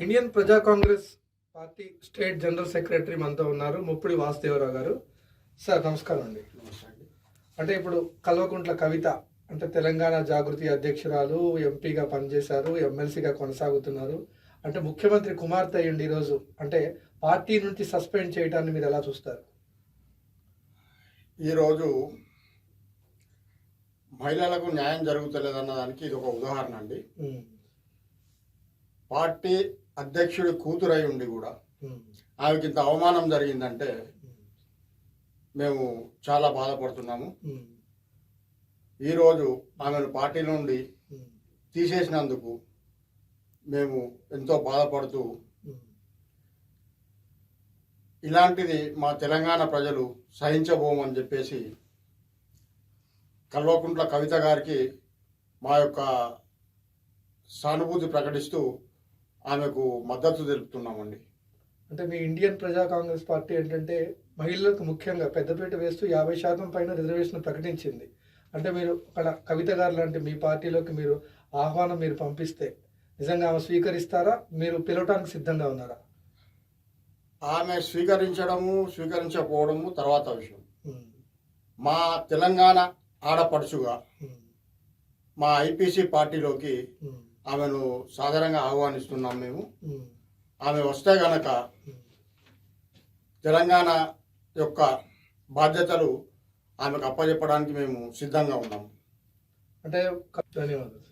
Indian ప్రజా Congress party state general secretary మనతో ఉన్నారు ముప్పిడి వాసుదేవరావు గారు. సార్ నమస్కారం అండి. అంటే ఇప్పుడు కల్వకుంట్ల కవిత అంటే తెలంగాణ జాగృతి అధ్యక్షురాలు, ఎంపీగా పనిచేశారు, ఎమ్మెల్సీగా కొనసాగుతున్నారు. అంటే ముఖ్యమంత్రి కుమార్తె అయ్యండి ఈరోజు అంటే పార్టీ నుంచి సస్పెండ్ చేయడాన్ని మీరు ఎలా చూస్తారు? ఈరోజు మహిళలకు న్యాయం జరుగుతలేదన్న దానికి ఇది ఒక ఉదాహరణ అండి. పార్టీ అధ్యక్షుడి కూతురై ఉండి కూడా ఆమెకి ఇంత అవమానం జరిగిందంటే మేము చాలా బాధపడుతున్నాము. ఈరోజు ఆమెను పార్టీ నుండి తీసేసినందుకు మేము ఎంతో బాధపడుతూ, ఇలాంటిది మా తెలంగాణ ప్రజలు సహించబోమని చెప్పేసి కల్వకుంట్ల కవిత గారికి మా యొక్క సానుభూతి ప్రకటిస్తూ ఆమెకు మద్దతు తెలుపుతున్నామండి. అంటే మీ ఇండియన్ ప్రజా కాంగ్రెస్ పార్టీ ఏంటంటే మహిళలకు ముఖ్యంగా పెద్దపీట వేస్తూ 50% పైన రిజర్వేషన్ ప్రకటించింది. అంటే మీరు అక్కడ కవిత గారు లాంటి మీ పార్టీలోకి మీరు ఆహ్వానం మీరు పంపిస్తే నిజంగా ఆమె స్వీకరిస్తారా? మీరు పిలవటానికి సిద్ధంగా ఉన్నారా? ఆమె స్వీకరించడము స్వీకరించకపోవడము తర్వాత విషయం. మా తెలంగాణ ఆడపడుచుగా మా ఐపీసీ పార్టీలోకి ఆమెను సాధారణంగా ఆహ్వానిస్తున్నాం మేము. ఆమె వస్తే గనక తెలంగాణ యొక్క బాధ్యతలు ఆమెకు అప్పచెప్పడానికి మేము సిద్ధంగా ఉన్నాము. అంటే ధన్యవాదాలు.